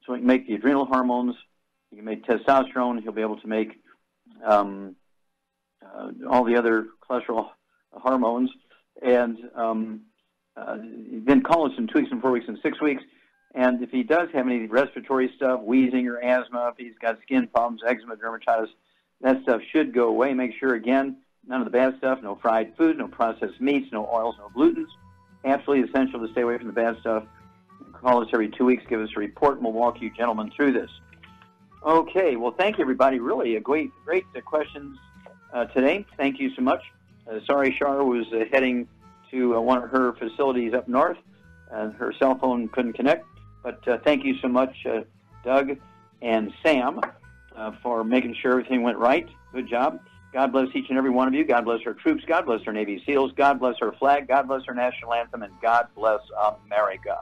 so we can make the adrenal hormones. He can make testosterone. He'll be able to make all the other cholesterol hormones. And then call us in 2 weeks and 4 weeks and 6 weeks. And if he does have any respiratory stuff, wheezing or asthma, if he's got skin problems, eczema, dermatitis, that stuff should go away. Make sure, again, none of the bad stuff, no fried food, no processed meats, no oils, no glutens. Absolutely essential to stay away from the bad stuff. Call us every 2 weeks, give us a report, and we'll walk you gentlemen through this. Okay, well, thank you, everybody. Really a great questions today. Thank you so much. Sorry, Shar was heading to one of her facilities up north, and her cell phone couldn't connect. But thank you so much, Doug and Sam, for making sure everything went right. Good job. God bless each and every one of you. God bless our troops. God bless our Navy SEALs. God bless our flag. God bless our national anthem. And God bless America.